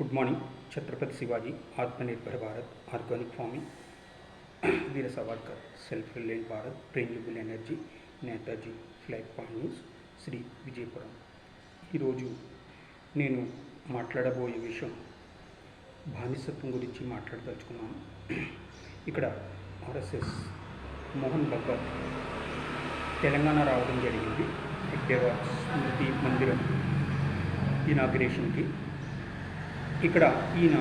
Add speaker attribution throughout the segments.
Speaker 1: Good morning. Chhatrapati Shivaji, Atmanirbhar Bharat, organic farming, Veer Savarkar, self reliant Bharat, renewable energy, Netaji, Flag Point News, Shri Vijayapuram. ఈరోజు నేను మాట్లాడబోయే విషయం బానిసత్వం గురించి మాట్లాడదలుచుకున్నాను. ఇక్కడ ఆర్ఎస్ఎస్ మోహన్ భగవత్ తెలంగాణ రావడం జరిగింది. హెగ్డేవార్ స్మృతి మందిరం ఇనాగ్రేషన్కి. ఇక్కడ ఈయన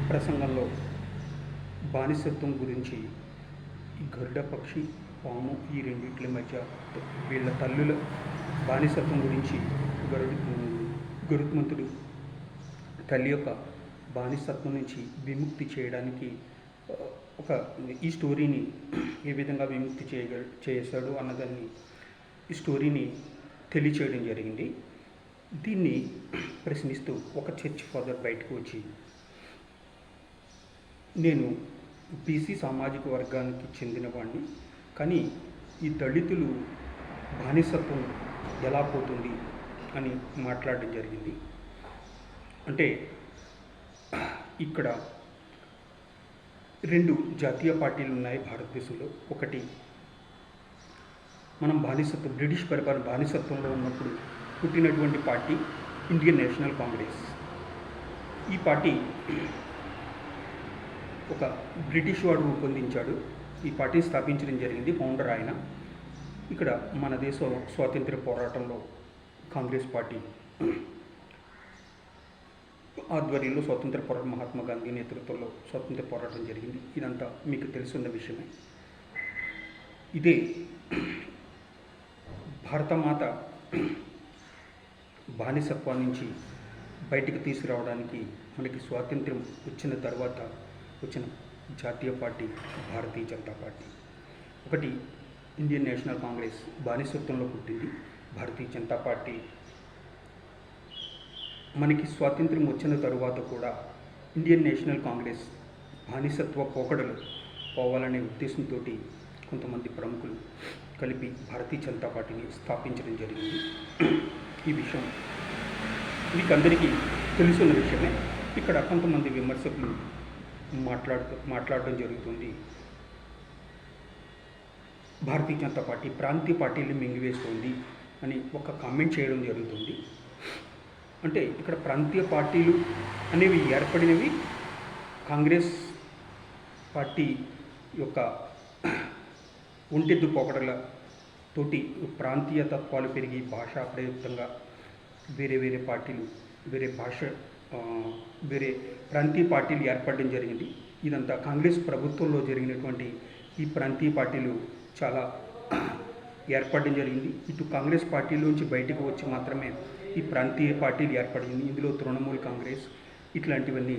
Speaker 1: ప్రసంగంలో బానిసత్వం గురించి, ఈ గరుడ పక్షి, పాము, ఈ రెండింటి మధ్య వీళ్ళ తల్లుల బానిసత్వం గురించి, గరుత్మంతుడు తల్లి యొక్క బానిసత్వం నుంచి విముక్తి చేయడానికి ఈ స్టోరీని ఏ విధంగా విముక్తి చేశాడు అన్నదాన్ని, ఈ స్టోరీని తెలియచేయడం జరిగింది. దీన్ని ప్రశ్నిస్తూ ఒక చర్చ్ ఫాదర్ బయటకు వచ్చి, నేను బీసీ సామాజిక వర్గానికి చెందినవాడిని, కానీ ఈ దళితులు బానిసత్వం ఎలా పోతుంది అని మాట్లాడడం జరిగింది. అంటే ఇక్కడ రెండు జాతీయ పార్టీలు ఉన్నాయి భారతదేశంలో. ఒకటి మనం బ్రిటిష్ పరిపాలన బానిసత్వంలో ఉన్నప్పుడు పుట్టినటువంటి పార్టీ ఇండియన్ నేషనల్ కాంగ్రెస్. ఈ పార్టీ ఒక బ్రిటిష్ వాడు రూపొందించాడు. ఈ పార్టీని స్థాపించడం జరిగింది. ఫౌండర్ ఆయన. ఇక్కడ మన దేశ స్వాతంత్ర్య పోరాటంలో కాంగ్రెస్ పార్టీ ఆధ్వర్యంలో స్వాతంత్ర పోరాటం, మహాత్మా గాంధీ నేతృత్వంలో స్వాతంత్ర పోరాటం జరిగింది. ఇదంతా మీకు తెలుసున్న విషయమే. ఇదే భారతమాత బానిసత్వం నుంచి బయటికి తీసుకురావడానికి మనకి స్వాతంత్ర్యం వచ్చిన తర్వాత వచ్చిన జాతీయ పార్టీ భారతీయ జనతా పార్టీ. ఒకటి ఇండియన్ నేషనల్ కాంగ్రెస్ బానిసత్వంలో పుట్టింది. భారతీయ జనతా పార్టీ మనకి స్వాతంత్ర్యం వచ్చిన తరువాత కూడా ఇండియన్ నేషనల్ కాంగ్రెస్ బానిసత్వ పోకడలు పోవాలనే ఉద్దేశంతో కొంతమంది ప్రముఖులు కలిపి భారతీయ జనతా పార్టీని స్థాపించడం జరిగింది. ఈ విషయం మీకు అందరికీ తెలుసున్న విషయమే. ఇక్కడ కొంతమంది విమర్శకులు మాట్లాడడం జరుగుతుంది. భారతీయ జనతా పార్టీ ప్రాంతీయ పార్టీలు మింగివేస్తుంది అని ఒక కామెంట్ చేయడం జరుగుతుంది. అంటే ఇక్కడ ప్రాంతీయ పార్టీలు అనేవి ఏర్పడినవి కాంగ్రెస్ పార్టీ యొక్క ఒంటెద్దు పోకడలతోటి ప్రాంతీయ తత్వాలు పెరిగి భాషా ప్రయుక్తంగా వేరే పార్టీలు, వేరే ప్రాంతీయ పార్టీలు ఏర్పడడం జరిగింది. ఇదంతా కాంగ్రెస్ ప్రభుత్వంలో జరిగినటువంటి ఈ ప్రాంతీయ పార్టీలు చాలా ఏర్పడడం జరిగింది. ఇటు కాంగ్రెస్ పార్టీలోంచి బయటకు వచ్చి మాత్రమే ఈ ప్రాంతీయ పార్టీలు ఏర్పడింది. ఇందులో తృణమూల్ కాంగ్రెస్ ఇట్లాంటివన్నీ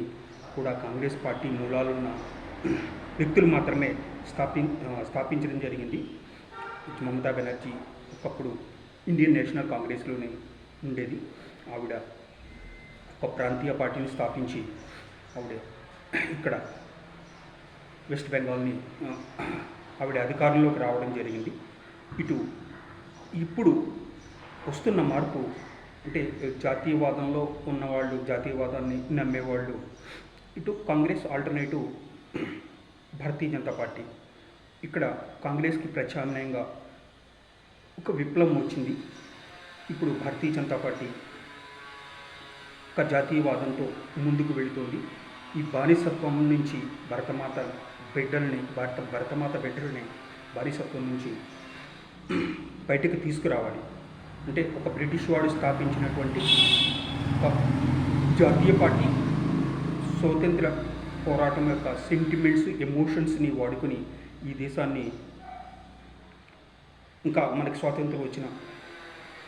Speaker 1: కూడా కాంగ్రెస్ పార్టీ మూలాలున్న వ్యక్తులు మాత్రమే స్థాపించడం జరిగింది. మమతా బెనర్జీ ఒకప్పుడు ఇండియన్ నేషనల్ కాంగ్రెస్లోనే ఉండేది. ఆవిడ ఒక ప్రాంతీయ పార్టీని స్థాపించి ఆవిడ ఇక్కడ వెస్ట్ బెంగాల్ని ఆవిడ అధికారంలోకి రావడం జరిగింది. ఇప్పుడు వస్తున్న మార్పు అంటే జాతీయవాదంలో ఉన్నవాళ్ళు, జాతీయవాదాన్ని నమ్మేవాళ్ళు, ఇటు కాంగ్రెస్ ఆల్టర్నేటివ్ భారతీయ జనతా పార్టీ. ఇక్కడ కాంగ్రెస్కి ప్రత్యామ్నాయంగా ఒక విప్లవం వచ్చింది. ఇప్పుడు భారతీయ జనతా పార్టీ ఒక జాతీయవాదంతో ముందుకు వెళుతుంది. ఈ బానిసత్వం నుంచి భరతమాత బిడ్డల్ని బానిసత్వం నుంచి బయటకు తీసుకురావాలి. అంటే ఒక బ్రిటిష్ వాడు స్థాపించినటువంటి ఒక జాతీయ పార్టీ స్వాతంత్ర పోరాటం యొక్క సెంటిమెంట్స్, ఎమోషన్స్ని వాడుకొని ఈ దేశాన్ని ఇంకా మనకి స్వాతంత్రం వచ్చిన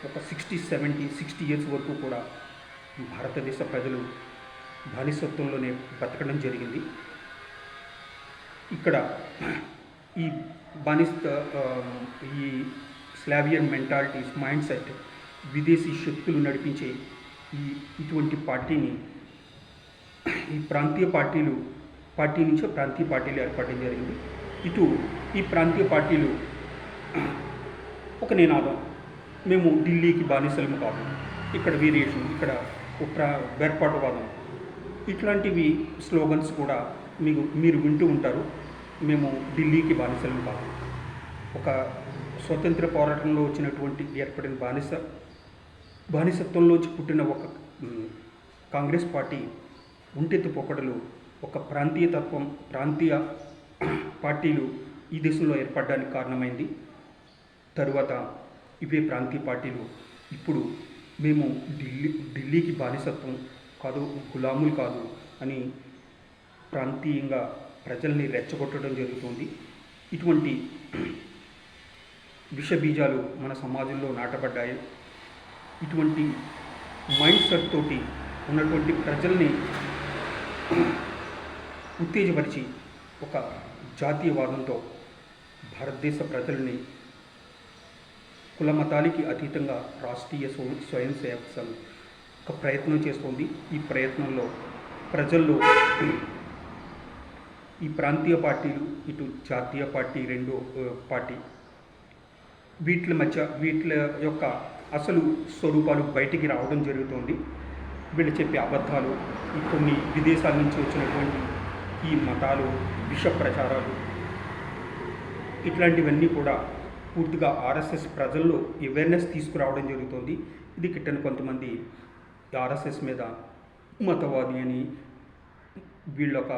Speaker 1: ఒక 60 ఇయర్స్ వరకు కూడా భారతదేశ ప్రజలు బానిసత్వంలోనే బతకడం జరిగింది. ఇక్కడ ఈ ఈ స్లావియన్ మెంటాలిటీస్, మైండ్ సెట్, విదేశీ శక్తులు నడిపించే ఇటువంటి పార్టీని ఈ ప్రాంతీయ పార్టీ నుంచే ప్రాంతీయ పార్టీలు ఏర్పడడం జరిగింది. ఈ ప్రాంతీయ పార్టీలు ఒక నినాదం, మేము ఢిల్లీకి బానిసలము కాదు, ఇక్కడ వేరియేషన్, ఇక్కడ వేర్పాటువాదం, ఇట్లాంటివి స్లోగన్స్ కూడా మీరు వింటూ ఉంటారు. మేము ఢిల్లీకి బానిసలం కాదు. ఒక స్వతంత్ర పోరాటంలో వచ్చినటువంటి ఏర్పడిన బానిసత్వంలోంచి పుట్టిన ఒక కాంగ్రెస్ పార్టీ ఒంటెత్తు పొక్కడలు, ఒక ప్రాంతీయ పార్టీలు ఈ దేశంలో ఏర్పడడానికి కారణమైంది. తరువాత ఇవే ప్రాంతీయ పార్టీలు ఇప్పుడు మేము ఢిల్లీకి బానిసత్వం కాదు, గులాములు కాదు అని ప్రాంతీయంగా ప్రజల్ని రెచ్చగొట్టడం జరుగుతుంది. ఇటువంటి విషబీజాలు మన సమాజంలో నాటబడ్డాయి. ఇటువంటి మైండ్ సెట్ తోటి ఉన్నటువంటి ప్రజల్ని ఉత్తేజపరిచి ఒక జాతీయవాదంతో భారతదేశ ప్రజల్ని కుల మతాలకి అతీతంగా రాష్ట్రీయ స్వయం సేవక సంఘ్ ఒక ప్రయత్నం చేస్తుంది. ఈ ప్రయత్నంలో ప్రజల్లో ఈ ప్రాంతీయ పార్టీలు, ఇటు జాతీయ పార్టీ, రెండో పార్టీ, వీటి యొక్క అసలు స్వరూపాలు బయటికి రావడం జరుగుతుంది. వీళ్ళు చెప్పే అబద్ధాలు, ఈ కొన్ని విదేశాల నుంచి వచ్చినటువంటి ఈ మతాలు, విష ప్రచారాలు, ఇట్లాంటివన్నీ కూడా పూర్తిగా ఆర్ఎస్ఎస్ ప్రజల్లో అవేర్నెస్ తీసుకురావడం జరుగుతుంది. ఇది కిట్టని కొంతమంది ఆర్ఎస్ఎస్ మీద మతవాది అని, వీళ్ళొక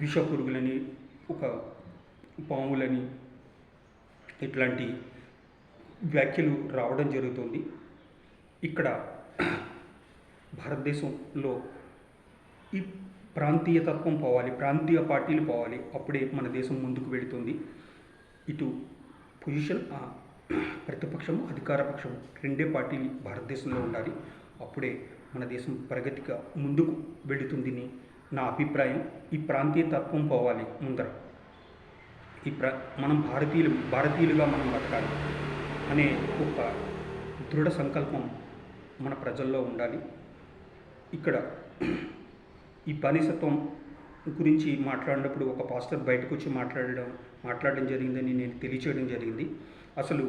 Speaker 1: విష పురుగులని, ఒక పాములని, ఇట్లాంటి వ్యాఖ్యలు రావడం జరుగుతుంది. ఇక్కడ భారతదేశంలో ఈ ప్రాంతీయతత్వం పోవాలి, ప్రాంతీయ పార్టీలు పోవాలి. అప్పుడే మన దేశం ముందుకు వెళుతుంది. ఇటు పొజిషన్ ప్రతిపక్షము, అధికార పక్షము రెండే పార్టీలు భారతదేశంలో ఉండాలి. అప్పుడే మన దేశం ప్రగతిగా ముందుకు వెళుతుందని నా అభిప్రాయం. ఈ ప్రాంతీయతత్వం పోవాలి ముందర. మనం భారతీయులుగా మనం బతకాలి అనే ఒక దృఢ సంకల్పం మన ప్రజల్లో ఉండాలి. ఇక్కడ ఈ బానిసత్వం గురించి మాట్లాడినప్పుడు ఒక పాస్టర్ బయటకు వచ్చి మాట్లాడడం జరిగిందని నేను తెలియచేయడం జరిగింది. అసలు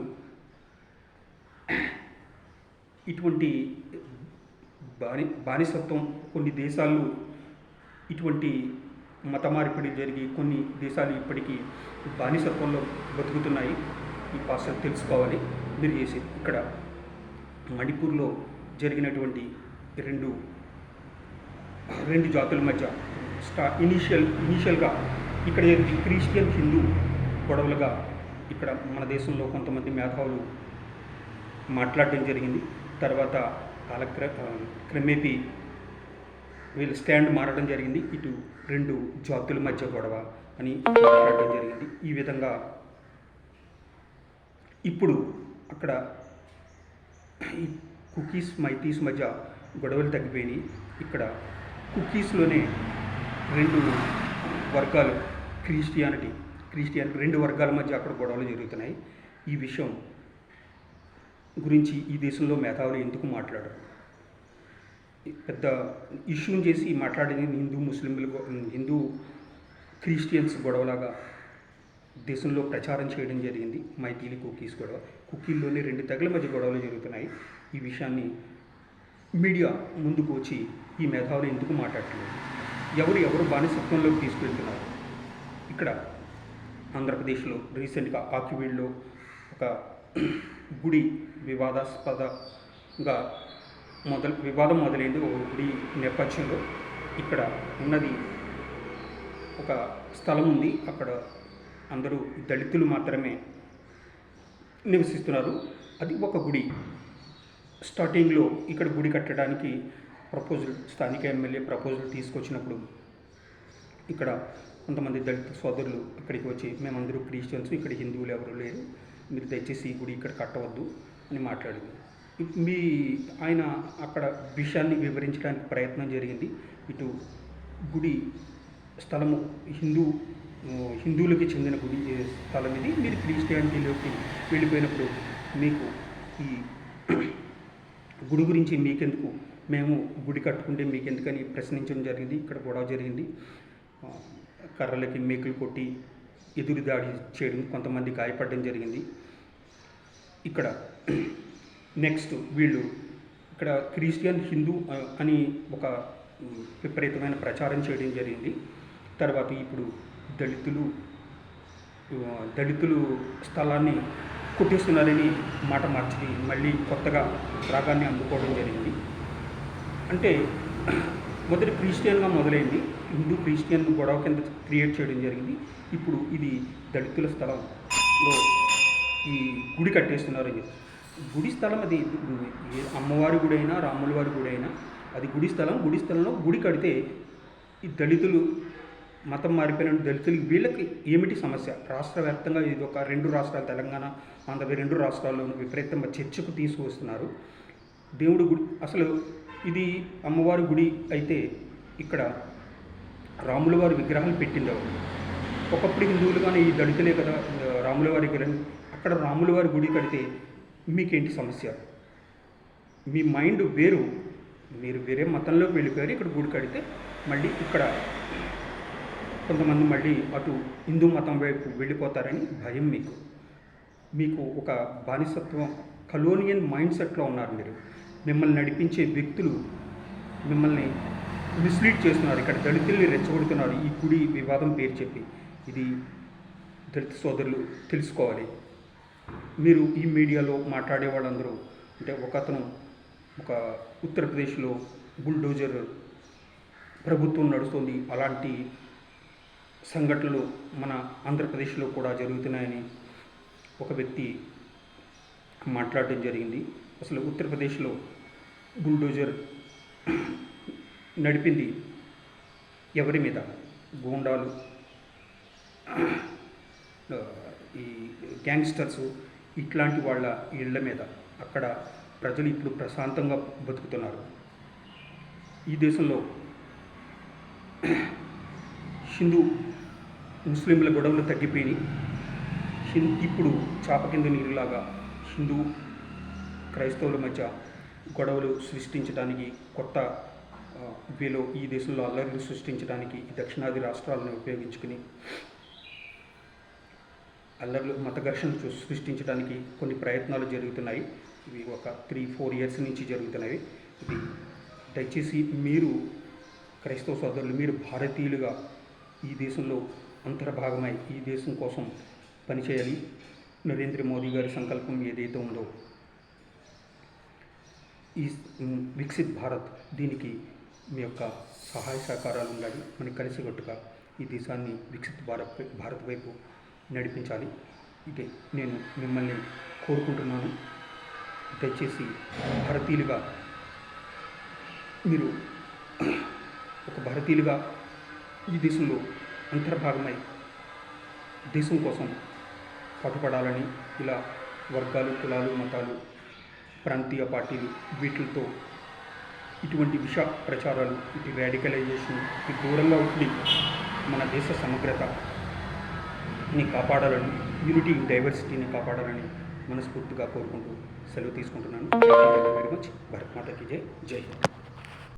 Speaker 1: ఇటువంటి బానిసత్వం కొన్ని దేశాల్లో ఇటువంటి మత మార్పిడి జరిగి కొన్ని దేశాలు ఇప్పటికీ బానిసత్వంలో బతుకుతున్నాయి. ఈ పాస్టర్ తెలుసుకోవాలి మీరు చేసి. ఇక్కడ మణిపూర్లో జరిగినటువంటి రెండు జాతుల మధ్య ఇనీషియల్గా ఇక్కడ క్రిస్టియన్ హిందూ గొడవలుగా ఇక్కడ మన దేశంలో కొంతమంది మేధావులు మాట్లాడడం జరిగింది. తర్వాత క్రమేపీ వీళ్ళు స్టాండ్ మారడం జరిగింది. ఇటు రెండు జాతుల మధ్య గొడవ అని మాట్లాడడం జరిగింది. ఈ విధంగా ఇప్పుడు అక్కడ ఈ కుకీస్ మైతీస్ మధ్య గొడవలు తగ్గిపోయినాయి. ఇక్కడ కుకీస్లోనే రెండు వర్గాలు, క్రిస్టియానిటీ రెండు వర్గాల మధ్య అక్కడ గొడవలు జరుగుతున్నాయి. ఈ విషయం గురించి ఈ దేశంలో మేధావులు ఎందుకు మాట్లాడరు? పెద్ద ఇష్యూని చేసి మాట్లాడేది హిందూ క్రిస్టియన్స్ గొడవలాగా దేశంలో ప్రచారం చేయడం జరిగింది. మైథిలి కుకీస్ గొడవ, కుకీల్లోనే రెండు తెగల మధ్య గొడవలు జరుగుతున్నాయి. ఈ విషయాన్ని మీడియా ముందుకు వచ్చి ఈ మేధావులు ఎందుకు మాట్లాడట్లేదు? ఎవరు బానిసత్వంలోకి తీసుకెళ్తున్నారు? ఇక్కడ ఆంధ్రప్రదేశ్లో రీసెంట్గా ఆకివీడ్లో ఒక గుడి వివాదం మొదలైంది. ఒక గుడి నేపథ్యంలో ఇక్కడ ఉన్నది ఒక స్థలం ఉంది. అక్కడ అందరూ దళితులు మాత్రమే నివసిస్తున్నారు. అది ఒక గుడి. స్టార్టింగ్లో ఇక్కడ గుడి కట్టడానికి స్థానిక ఎమ్మెల్యే ప్రపోజల్ తీసుకొచ్చినప్పుడు ఇక్కడ కొంతమంది దళిత సోదరులు ఇక్కడికి వచ్చి, మేమందరూ క్రిస్టియన్స్, ఇక్కడ హిందువులు ఎవరు లేరు, మీరు దయచేసి ఈ గుడి ఇక్కడ కట్టవద్దు అని మాట్లాడింది. ఆయన అక్కడ విషయాన్ని వివరించడానికి ప్రయత్నం జరిగింది. ఇటు గుడి స్థలము హిందువులకి చెందిన గుడి స్థలం ఇది, మీరు క్రిస్టియానిటీలోకి వెళ్ళిపోయినప్పుడు మీకు ఈ గుడి గురించి మీకెందుకు, మేము గుడి కట్టుకుంటే మీకెందుకని ప్రశ్నించడం జరిగింది. ఇక్కడ గొడవ జరిగింది. కర్రలకి మేకులు కొట్టి ఎదురు దాడి చేయడం, కొంతమంది గాయపడడం జరిగింది. ఇక్కడ నెక్స్ట్ వీళ్ళు ఇక్కడ క్రిస్టియన్ హిందూ అని ఒక విపరీతమైన ప్రచారం చేయడం జరిగింది. తర్వాత ఇప్పుడు దళితులు స్థలాన్ని కొట్టేస్తున్నారని మాట మార్చి మళ్ళీ కొత్తగా రాగాన్ని అందుకోవడం జరిగింది. అంటే మొదటి క్రిస్టియన్గా మొదలైంది, హిందూ క్రిస్టియన్ గొడవ కింద క్రియేట్ చేయడం జరిగింది. ఇప్పుడు ఇది దళితుల స్థలంలో ఈ గుడి కట్టేస్తున్నారని. గుడి స్థలం అది అమ్మవారి గుడి అయినా రాముల వారి గుడి అయినా అది గుడి స్థలంలో గుడి కడితే ఈ దళితులు మతం మారిపోయిన దళితులకి వీళ్ళకి ఏమిటి సమస్య? రాష్ట్ర వ్యాప్తంగా ఇది ఒక 2 రాష్ట్రాలు, తెలంగాణ ఆంధ్ర 2 రాష్ట్రాల్లోనూ విపరీతంగా చర్చకు తీసుకువస్తున్నారు. దేవుడి గుడి అసలు ఇది అమ్మవారి గుడి అయితే ఇక్కడ రాముల వారి విగ్రహాలు పెట్టిండేవారు. ఒకప్పుడు హిందువులుగానే ఈ దళితులే కదా రాముల వారి విగ్రహం. అక్కడ రాముల వారి గుడి కడితే మీకేంటి సమస్య? మీ మైండ్ వేరు, మీరు వేరే మతంలోకి వెళ్ళిపోయారు. ఇక్కడ గుడి కడితే మళ్ళీ ఇక్కడ కొంతమంది మళ్ళీ అటు హిందూ మతం వైపు వెళ్ళిపోతారని భయం. మీకు ఒక బానిసత్వం కలోనియన్ మైండ్ సెట్లో ఉన్నారు మీరు. మిమ్మల్ని నడిపించే వ్యక్తులు మిమ్మల్ని మిస్లీడ్ చేస్తున్నారు. ఇక్కడ దళితుల్ని రెచ్చగొడుతున్నారు ఈ గుడి వివాదం పేరు చెప్పి. ఇది దళిత సోదరులు తెలుసుకోవాలి. మీరు ఈ మీడియాలో మాట్లాడే వాళ్ళందరూ అంటే ఒక ఉత్తరప్రదేశ్లో బుల్డోజర్ ప్రభుత్వం నడుస్తుంది, అలాంటి సంఘటనలు మన ఆంధ్రప్రదేశ్లో కూడా జరుగుతున్నాయని ఒక వ్యక్తి మాట్లాడడం జరిగింది. అసలు ఉత్తరప్రదేశ్లో బుల్డోజర్ నడిపింది ఎవరి మీద? గూండాలు, ఈ గ్యాంగ్స్టర్స్, ఇట్లాంటి వాళ్ళ ఇళ్ల మీద. అక్కడ ప్రజలు ఇప్పుడు ప్రశాంతంగా బతుకుతున్నారు. ఈ దేశంలో హిందూ ముస్లింల గొడవలు తగ్గిపోయినాయి. ఇప్పుడు చాప కింద నీరులాగా హిందూ క్రైస్తవుల మధ్య గొడవలు సృష్టించడానికి, కొత్త వేలో ఈ దేశంలో అల్లర్లు సృష్టించడానికి ఈ దక్షిణాది రాష్ట్రాలను ఉపయోగించుకుని మత ఘర్షణ సృష్టించడానికి కొన్ని ప్రయత్నాలు జరుగుతున్నాయి. ఇవి ఒక 3-4 ఇయర్స్ నుంచి జరుగుతున్నాయి. ఇది దయచేసి మీరు క్రైస్తవ సోదరులు, మీరు భారతీయులుగా ఈ దేశంలో అంతర్భాగమై ఈ దేశం కోసం పనిచేయాలి. నరేంద్ర మోదీ గారి సంకల్పం ఏదైతే ఉందో ఈ వికసిత్ భారత్, దీనికి మీ యొక్క సహాయ సహకారాలు ఉండాలి. మనకి కలిసికట్టుగా ఈ దేశాన్ని వికసిత్ భారత్ వైపు నడిపించాలి. ఇదే నేను మిమ్మల్ని కోరుకుంటున్నాను. దయచేసి భారతీయులుగా మీరు ఒక భారతీయులుగా ఈ దేశంలో అంతర్భాగమై దేశం కోసం పాటుపడాలని, ఇలా వర్గాలు, కులాలు, మతాలు, ప్రాంతీయ పార్టీలు వీటితో ఇటువంటి విష ప్రచారాలు, ఇటు రాడికలైజేషన్ దూరంగా ఉండి మన దేశ సమగ్రతని కాపాడాలని, యూనిటీ ఇన్ డైవర్సిటీని కాపాడాలని మనస్ఫూర్తిగా కోరుకుంటూ సెలవు తీసుకుంటున్నాను. Thank you very much. Bharat మాతాకి జై. జై హింద్.